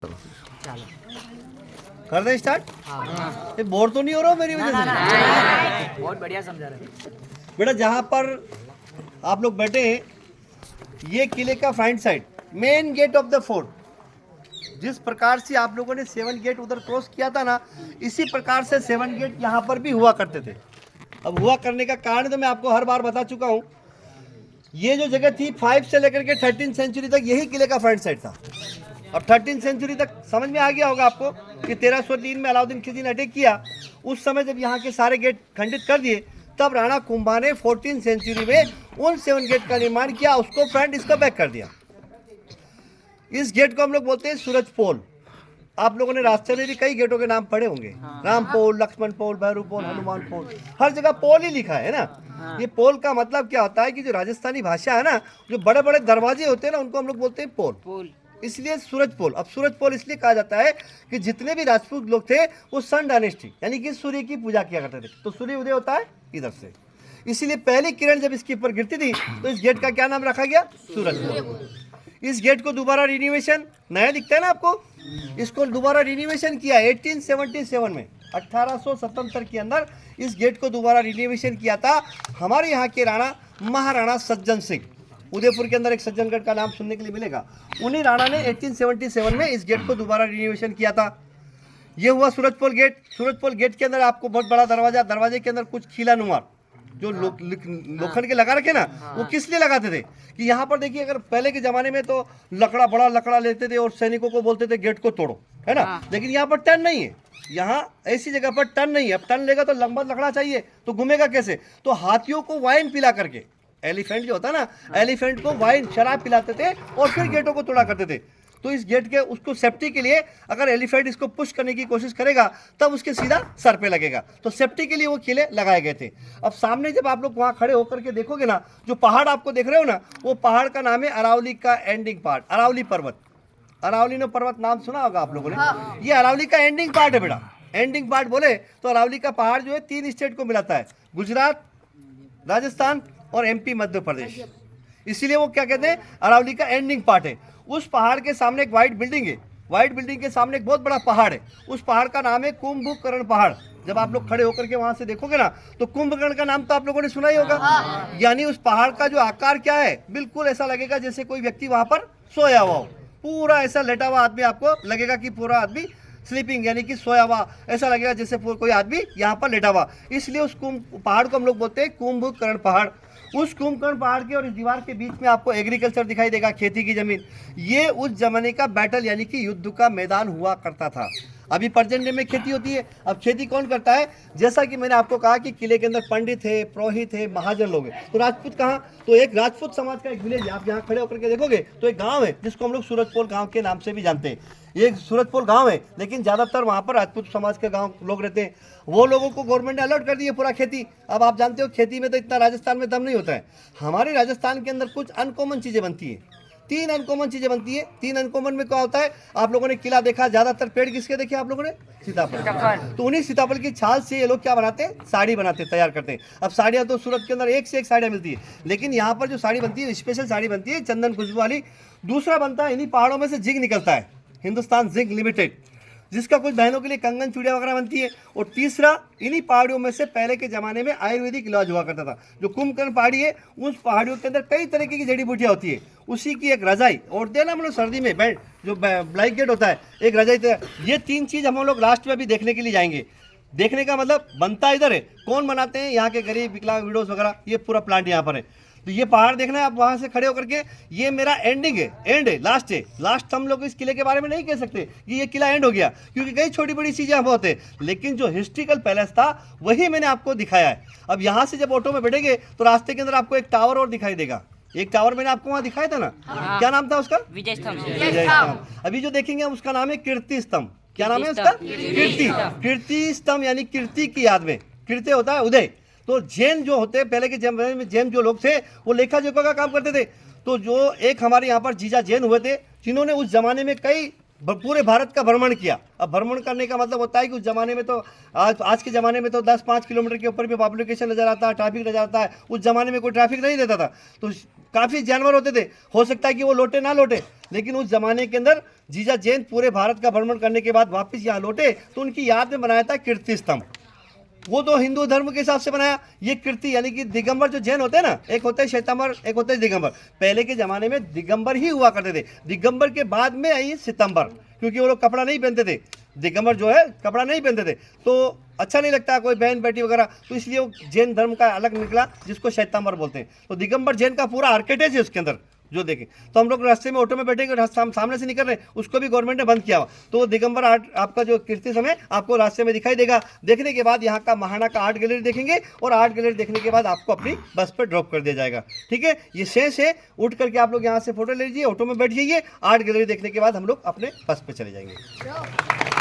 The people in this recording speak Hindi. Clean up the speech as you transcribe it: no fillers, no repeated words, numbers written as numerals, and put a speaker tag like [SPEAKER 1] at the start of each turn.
[SPEAKER 1] कर दे स्टार्ट। ये बोर तो नहीं हो रहा मेरी वजह से?
[SPEAKER 2] बहुत बढ़िया समझा रहे
[SPEAKER 1] बेटा जहाँ पर आप लोग बैठे हैं, ये किले का front side main gate of the fort, जिस प्रकार से आप लोगों ने 7 गेट उधर क्रॉस किया था ना, इसी प्रकार से 7 गेट यहाँ पर भी हुआ करते थे। अब हुआ करने का कारण तो मैं आपको हर बार बता चुका हूँ। ये जो जगह थी 5 से लेकर के 13 सेंचुरी तक यही किले का फ्रंट साइड था। अब 13 सेंचुरी तक समझ में आ गया होगा आपको कि 1303 में अलाउद्दीन खिलजी ने अटैक किया। उस समय जब यहाँ के सारे गेट खंडित कर दिए, तब राणा कुंभा ने 14 सेंचुरी में उन 7 गेट का निर्माण किया, उसको फ्रंट इसका बैक कर दिया। इस गेट को हम लोग बोलते हैं सूरज पोल। आप लोगों ने रास्ते में भी कई गेटों के नाम पढ़े होंगे, राम पोल, लक्ष्मण पोल, भैरू पोल, हनुमान पोल, हर जगह पोल ही लिखा है ना। ये पोल का मतलब क्या होता है कि जो राजस्थानी भाषा है ना, जो बड़े बड़े दरवाजे होते हैं ना, उनको हम लोग बोलते हैं पोल, इसलिए सूरज पोल। अब सूरज पोल इसलिए कहा जाता है कि जितने भी राजपूत लोग थे वो सन डायनेस्टी यानी कि सूर्य की पूजा किया करते थे, तो सूर्य उदय होता है इधर से, इसीलिए पहली किरण जब इसके ऊपर गिरती थी तो इस गेट का क्या नाम रखा गया? सूरज पोल। इस गेट को दोबारा रिन्यूएशन, नया दिखता है ना आपको, इसको दोबारा रिन्यूएशन किया 1877 में, 1877 के अंदर इस गेट को दोबारा रिन्यूएशन किया था हमारे यहाँ के राणा महाराणा सज्जन सिंह। उदयपुर के अंदर एक सज्जनगढ़ का नाम सुनने के लिए मिलेगा, उन्हीं राणा ने 1877 में इस गेट को दोबारा रिन्यूएशन किया था। ये हुआ सूरजपोल गेट। सूरजपोल गेट के अंदर आपको बहुत बड़ा दरवाजा, दरवाजे के अंदर कुछ खीला नुमा जो लोखंड के लगा रखे ना, वो किस लिए लगाते थे कि यहाँ पर देखिए, अगर पहले के जमाने में तो लकड़ा, बड़ा लकड़ा लेते थे और सैनिकों को बोलते थे गेट को तोड़ो, है ना। लेकिन यहाँ पर टर्न नहीं है, यहाँ ऐसी जगह पर टर्न नहीं है। अब टर्न लेगा तो लंबा लकड़ा चाहिए, तो घूमेगा कैसे? तो हाथियों को वाइन पिला करके, एलिफेंट जो होता है ना, एलिफेंट को वाइन, शराब पिलाते थे और फिर गेटों को तोड़ा करते थे। तो इस गेट के उसको सेफ्टी के लिए, अगर एलिफेंट इसको पुश करने की कोशिश करेगा तब उसके सीधा सर पे लगेगा, तो सेफ्टी के लिए वो किले लगाए गए थे। अब सामने जब आप लोग वहाँ खड़े होकर के देखोगे ना, जो पहाड़ आपको देख रहे हो ना, वो पहाड़ का नाम है अरावली का एंडिंग पार्ट, अरावली पर्वत। अरावली पर्वत नाम सुना होगा आप लोगों ने। ये अरावली का एंडिंग पार्ट है बेटा। एंडिंग पार्ट बोले तो अरावली का पहाड़ जो है 3 स्टेट को मिलाता है, गुजरात, राजस्थान और एमपी, मध्य प्रदेश, इसीलिए वो क्या कहते हैं, अरावली का एंडिंग पार्ट है। उस पहाड़ के सामने एक व्हाइट बिल्डिंग है, व्हाइट बिल्डिंग के सामने एक बहुत बड़ा पहाड़ है, उस पहाड़ का नाम है कुंभकर्ण पहाड़। जब आप लोग खड़े होकर के वहां से देखोगे ना, तो कुंभकर्ण का नाम तो आप लोगों ने सुना ही होगा। यानी उस पहाड़ का जो आकार क्या है, बिल्कुल ऐसा लगेगा जैसे कोई व्यक्ति वहां पर सोया हुआ हो, पूरा ऐसा लेटा हुआ आदमी आपको लगेगा कि पूरा आदमी स्लीपिंग यानी कि सोया हुआ, ऐसा लगेगा जैसे कोई आदमी यहाँ पर लेटा हुआ। इसलिए उस पहाड़ को हम लोग बोलते हैं कुंभकर्ण पहाड़। उस कुंभकर्ण पहाड़ के और इस दीवार के बीच में आपको एग्रीकल्चर दिखाई देगा, खेती की जमीन। ये उस जमाने का बैटल यानी कि युद्ध का मैदान हुआ करता था। अभी प्रेजेंट डे में खेती होती है। अब खेती कौन करता है? जैसा कि मैंने आपको कहा कि किले के अंदर पंडित है, पुरोहित है, महाजन लोग हैं। तो राजपूत कहाँ? तो एक राजपूत समाज का एक विलेज है। आप यहाँ खड़े होकर के देखोगे तो एक गांव है जिसको हम लोग सूरजपोल गांव के नाम से भी जानते हैं। ये सूरजपोल गांव है, लेकिन ज़्यादातर वहाँ पर राजपूत समाज के गांव लोग रहते हैं। वो लोगों को गवर्नमेंट ने अलर्ट कर दिया पूरा खेती। अब आप जानते हो खेती में तो इतना राजस्थान में दम नहीं होता है। हमारे राजस्थान के अंदर कुछ अनकॉमन चीज़ें बनती हैं, 3 अनकॉमन चीजें बनती है। 3 अनकॉमन में क्या होता है? आप लोगों ने किला देखा, ज्यादातर पेड़ किसके देखे आप लोगों ने? सीताफल। तो उन्हीं सीताफल की छाल से ये लोग क्या बनाते हैं? साड़ी बनाते हैं, तैयार करते हैं। अब साड़ियाँ तो सूरत के अंदर एक से एक साड़ियाँ मिलती है, लेकिन यहाँ पर जो साड़ी बनती है स्पेशल साड़ी बनती है, चंदन खुशबू वाली। दूसरा बनता है, इन्हीं पहाड़ों में से जिंक निकलता है, हिंदुस्तान जिंक लिमिटेड, जिसका कुछ बहनों के लिए कंगन चूड़ियाँ वगैरह बनती है। और तीसरा, इन्हीं पहाड़ियों में से पहले के ज़माने में आयुर्वेदिक इलाज हुआ करता था। जो कुंभकर्ण पहाड़ी है, उस पहाड़ियों के अंदर कई तरीके की जड़ी बूटियाँ होती है, उसी की एक रजाई और देना मतलब सर्दी में बैंड जो ब्लैंकेट होता है, एक रजाई। ये 3 चीज़ हम लोग लास्ट में भी देखने के लिए जाएंगे। देखने का मतलब बनता इधर है, कौन बनाते हैं? यहाँ के गरीब विकलांग विडोज वगैरह, ये पूरा प्लांट यहाँ पर है। तो ये पहाड़ देखना है आप वहाँ से खड़े होकर के। ये मेरा एंडिंग है, एंड है, लास्ट है। लास्ट हम लोग इस किले के बारे में नहीं कह सकते कि ये किला एंड हो गया, क्योंकि कई छोटी बड़ी चीज़ें बहुत है, लेकिन जो हिस्ट्रिकल पैलेस था वही मैंने आपको दिखाया है। अब यहाँ से जब ऑटो में बैठेंगे तो रास्ते के अंदर आपको एक टावर और दिखाई देगा। एक टावर मैंने आपको वहाँ दिखाया था ना, क्या नाम था उसका? विजय स्तंभ। विजय स्तंभ। अभी जो देखेंगे उसका नाम है कीर्ति स्तंभ। क्या नाम है उसका? कीर्ति। कीर्ति स्तंभ यानी कीर्ति की याद में। कीर्ति होता है उदय। तो जैन जो होते हैं, पहले के जमाने में जैन जो लोग थे, वो लेखा जोखा का काम करते थे। तो जो एक हमारे यहाँ पर जीजा जैन हुए थे, जिन्होंने उस जमाने में कई पूरे भारत का भ्रमण किया। अब भ्रमण करने का मतलब होता है कि उस जमाने में तो आज के ज़माने में तो 10-5 किलोमीटर के ऊपर भी पॉपुलेशन नजर आता है, ट्रैफिक नजर आता है। उस जमाने में कोई ट्रैफिक नहीं रहता था। तो काफ़ी जानवर होते थे, हो सकता है कि वो लौटे ना लौटे, लेकिन उस जमाने के अंदर जीजा जैन पूरे भारत का भ्रमण करने के बाद वापस यहाँ लौटे तो उनकी याद में बनाया था कीर्ति स्तंभ। वो तो हिंदू धर्म के हिसाब से बनाया। ये कीर्ति यानी कि दिगंबर जो जैन होते हैं ना, एक होते हैं श्वेतांबर, एक होते हैं दिगंबर। पहले के ज़माने में दिगंबर ही हुआ करते थे, दिगंबर के बाद में आई सितंबर, क्योंकि वो लोग कपड़ा नहीं पहनते थे। दिगंबर जो है कपड़ा नहीं पहनते थे, तो अच्छा नहीं लगता कोई बहन बेटी वगैरह, तो इसलिए वो जैन धर्म का अलग निकला जिसको श्वेतांबर बोलते हैं। तो दिगंबर जैन का पूरा आर्किटेक्चर है उसके अंदर जो देखें। तो हम लोग रास्ते में ऑटो में बैठेंगे, सामने से निकल रहे हैं, उसको भी गवर्नमेंट ने बंद किया हुआ। तो दिगंबर आर्ट आपका जो कीर्ति समय आपको रास्ते में दिखाई देगा। देखने के बाद यहाँ का महाना का आर्ट गैलरी देखेंगे और आर्ट गैलरी देखने के बाद आपको अपनी बस पर ड्रॉप कर दिया जाएगा। ठीक है, ये शेष है। उठ करके आप लोग यहाँ से फोटो ले लीजिए, ऑटो में बैठ जाइए, आर्ट गैलरी देखने के बाद हम लोग अपने बस पर चले जाएंगे।